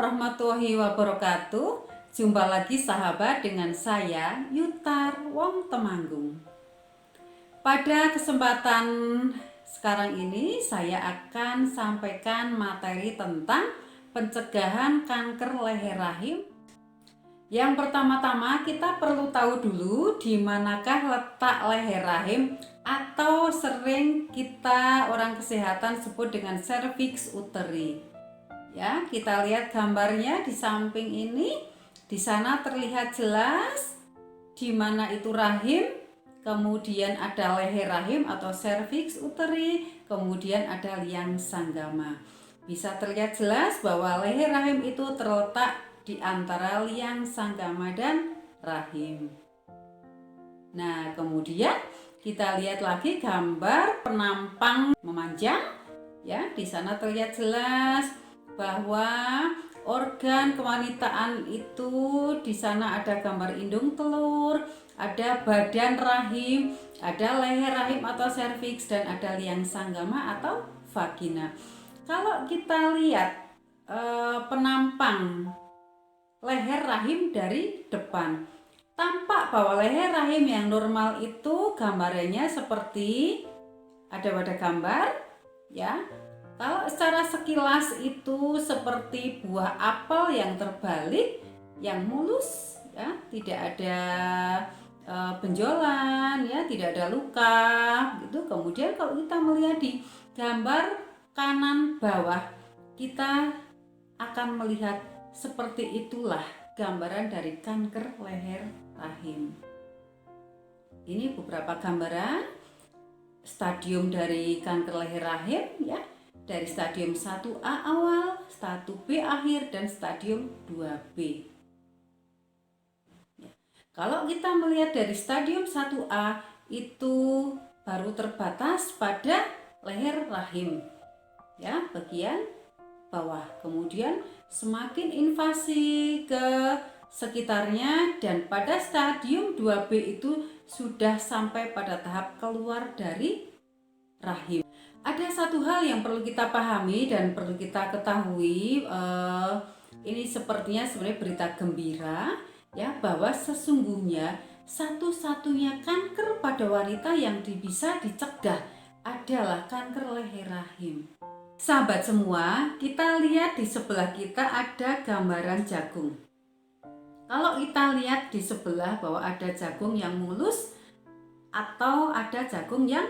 warahmatullahi wabarakatuh. Jumpa lagi sahabat dengan saya Yutar Wong Temanggung. Pada kesempatan sekarang ini saya akan sampaikan materi tentang pencegahan kanker leher rahim. Yang pertama-tama kita perlu tahu dulu di manakah letak leher rahim atau sering kita orang kesehatan sebut dengan cervix uteri. Ya, kita lihat gambarnya di samping ini. Di sana terlihat jelas di mana itu rahim, kemudian ada leher rahim atau cervix uteri, kemudian ada liang sanggama. Bisa terlihat jelas bahwa leher rahim itu terletak di antara liang sanggama dan rahim. Nah, kemudian kita lihat lagi gambar penampang memanjang. Ya, di sana terlihat jelas bahwa organ kewanitaan itu di sana ada gambar indung telur, ada badan rahim, ada leher rahim atau serviks, dan ada liang sanggama atau vagina. Kalau kita lihat penampang leher rahim dari depan, tampak bahwa leher rahim yang normal itu gambarannya seperti ada pada gambar, ya. Kalau secara sekilas itu seperti buah apel yang terbalik, yang mulus, ya, tidak ada benjolan, ya, tidak ada luka, gitu. Kemudian kalau kita melihat di gambar kanan bawah, kita akan melihat seperti itulah gambaran dari kanker leher rahim. Ini beberapa gambaran stadium dari kanker leher rahim, ya. Dari stadium 1A awal, 1B akhir, dan stadium 2B. Ya. Kalau kita melihat dari stadium 1A itu baru terbatas pada leher rahim, ya, bagian bawah. Kemudian semakin invasi ke sekitarnya, dan pada stadium 2B itu sudah sampai pada tahap keluar dari rahim. Ada satu hal yang perlu kita pahami dan perlu kita ketahui, ini sepertinya sebenarnya berita gembira, ya, bahwa sesungguhnya satu-satunya kanker pada wanita yang bisa dicegah adalah kanker leher rahim. Sahabat semua, kita lihat di sebelah kita ada gambaran jagung. Kalau kita lihat di sebelah bahwa ada jagung yang mulus atau ada jagung yang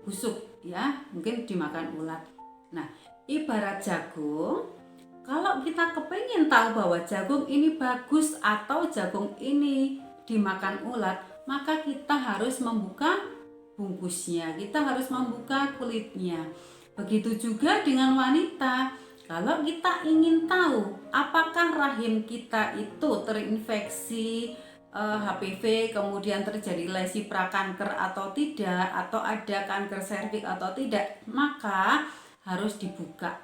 busuk, ya, mungkin dimakan ulat. Nah, ibarat jagung, kalau kita kepingin tahu bahwa jagung ini bagus atau jagung ini dimakan ulat, maka kita harus membuka bungkusnya, kita harus membuka kulitnya. Begitu juga dengan wanita. Kalau kita ingin tahu apakah rahim kita itu terinfeksi HPV, kemudian terjadi lesi prakanker atau tidak, atau ada kanker serviks atau tidak, maka harus dibuka.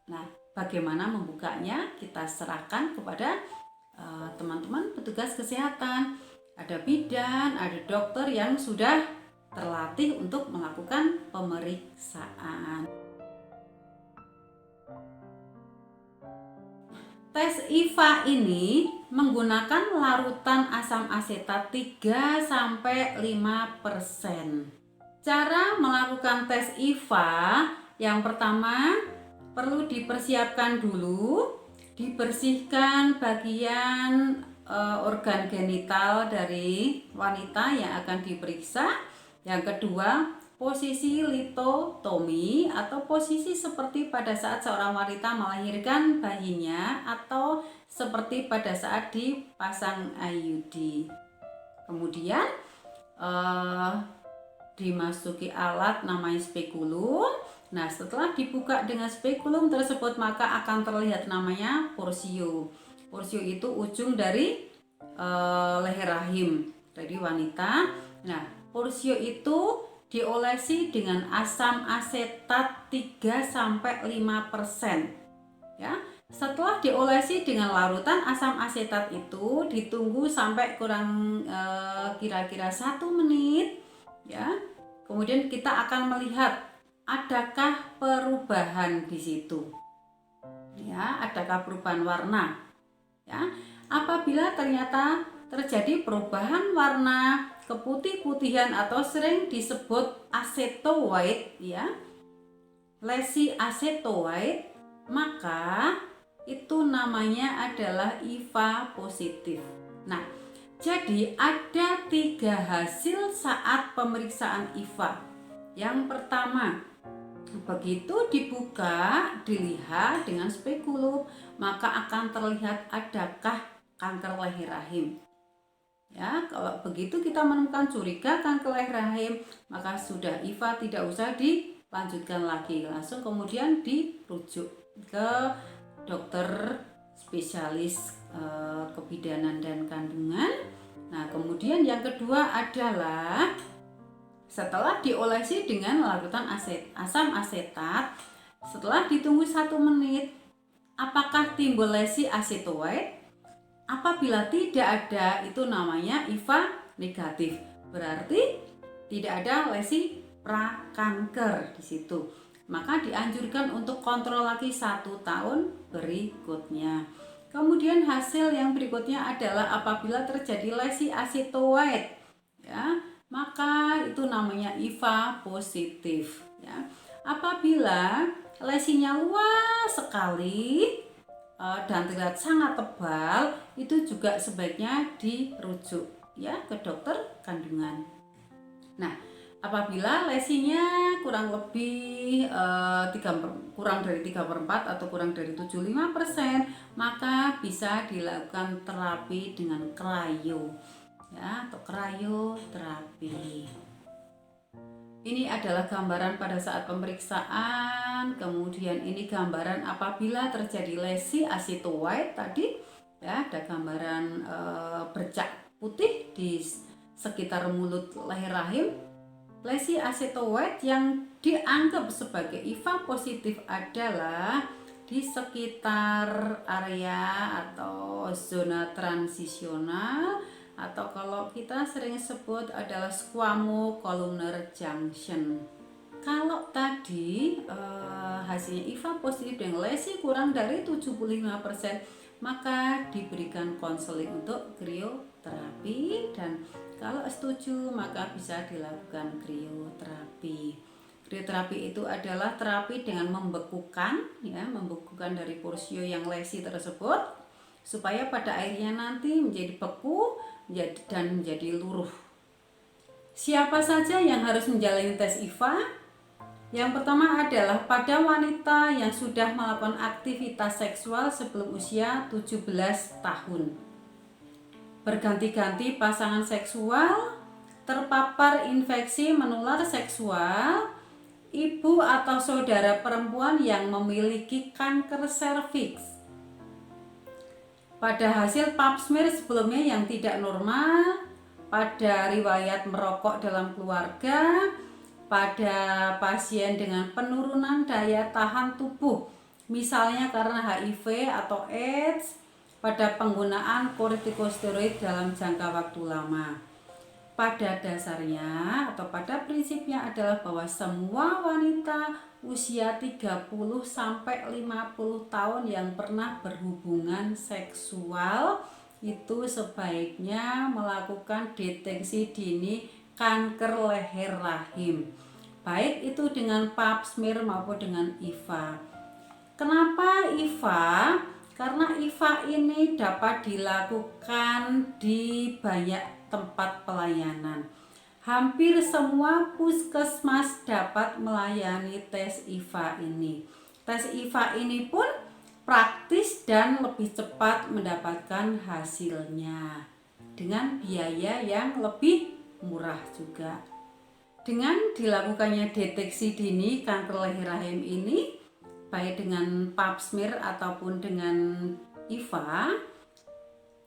Nah, bagaimana membukanya? Kita serahkan kepada teman-teman petugas kesehatan. Ada bidan, ada dokter yang sudah terlatih untuk melakukan pemeriksaan. Tes IVA ini menggunakan larutan asam asetat 3-5%. Cara melakukan tes IVA, yang pertama perlu dipersiapkan dulu, dibersihkan bagian organ genital dari wanita yang akan diperiksa. Yang kedua, posisi litotomi atau posisi seperti pada saat seorang wanita melahirkan bayinya atau seperti pada saat dipasang IUD. Kemudian dimasuki alat namanya spekulum. Nah, setelah dibuka dengan spekulum tersebut, maka akan terlihat namanya porsio. Porsio itu ujung dari leher rahim dari wanita. Nah, porsio itu diolesi dengan asam asetat 3-5%, ya. Setelah diolesi dengan larutan asam asetat itu ditunggu sampai kurang kira-kira 1 menit, ya. Kemudian kita akan melihat adakah perubahan di situ. Ya, adakah perubahan warna? Ya, apabila ternyata terjadi perubahan warna, keputih-putihan atau sering disebut acetoaid, ya, lesi acetoaid, maka itu namanya adalah IVA positif. Nah, jadi ada 3 hasil saat pemeriksaan IVA. Yang pertama, begitu dibuka, dilihat dengan spekulum, maka akan terlihat adakah kanker leher rahim. Ya, kalau begitu kita menemukan curiga kanker leher rahim, maka sudah IVA tidak usah dilanjutkan lagi, langsung kemudian dirujuk ke dokter spesialis kebidanan dan kandungan. Nah, kemudian yang kedua adalah setelah diolesi dengan larutan asam asetat, setelah ditunggu 1 menit, apakah timbul lesi acetoaid? Apabila tidak ada, itu namanya IVA negatif. Berarti tidak ada lesi prakanker di situ. Maka dianjurkan untuk kontrol lagi 1 tahun berikutnya. Kemudian hasil yang berikutnya adalah apabila terjadi lesi acetoaid, ya, maka itu namanya IVA positif, ya. Apabila lesinya luas sekali dan terlihat sangat tebal, itu juga sebaiknya dirujuk, ya, ke dokter kandungan. Nah, apabila lesinya kurang lebih kurang dari 3/4 atau kurang dari 75%, maka bisa dilakukan terapi dengan cryo, ya, atau krioterapi. Ini adalah gambaran pada saat pemeriksaan, kemudian ini gambaran apabila terjadi lesi acetoaid tadi, ya, ada gambaran bercak putih di sekitar mulut leher rahim. Lesi acetoaid yang dianggap sebagai IVA positif adalah di sekitar area atau zona transisional, atau kalau kita sering sebut adalah squamocolumnar junction. Kalau tadi hasilnya IVA positif dengan lesi kurang dari 75%, maka diberikan konseling untuk krioterapi, dan kalau setuju maka bisa dilakukan krioterapi. Krioterapi itu adalah terapi dengan membekukan, ya, membekukan dari porsio yang lesi tersebut supaya pada akhirnya nanti menjadi beku dan menjadi luruh. Siapa saja yang harus menjalani tes IVA? Yang pertama adalah pada wanita yang sudah melakukan aktivitas seksual sebelum usia 17 tahun. Berganti-ganti pasangan seksual, terpapar infeksi menular seksual, ibu atau saudara perempuan yang memiliki kanker serviks. Pada hasil pap smear sebelumnya yang tidak normal, pada riwayat merokok dalam keluarga, pada pasien dengan penurunan daya tahan tubuh, misalnya karena HIV atau AIDS, pada penggunaan kortikosteroid dalam jangka waktu lama. Pada dasarnya atau pada prinsipnya adalah bahwa semua wanita usia 30 sampai 50 tahun yang pernah berhubungan seksual itu sebaiknya melakukan deteksi dini kanker leher rahim, baik itu dengan pap smear maupun dengan IVA. Kenapa IVA? Karena IVA ini dapat dilakukan di banyak tempat pelayanan. Hampir semua puskesmas dapat melayani tes IVA ini. Tes IVA ini pun praktis dan lebih cepat mendapatkan hasilnya dengan biaya yang lebih murah juga. Dengan dilakukannya deteksi dini kanker leher rahim ini, baik dengan pap smear ataupun dengan IVA,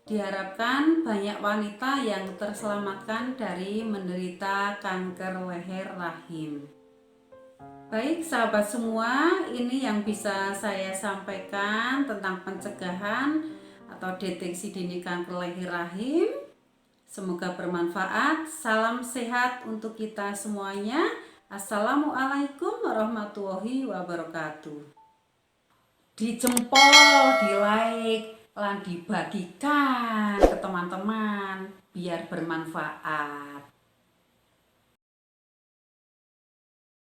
diharapkan banyak wanita yang terselamatkan dari menderita kanker leher rahim. Baik sahabat semua, ini yang bisa saya sampaikan tentang pencegahan atau deteksi dini kanker leher rahim. Semoga bermanfaat. Salam sehat untuk kita semuanya. Assalamualaikum warahmatullahi wabarakatuh. dijempol, di like, lan dibagikan ke teman-teman biar bermanfaat.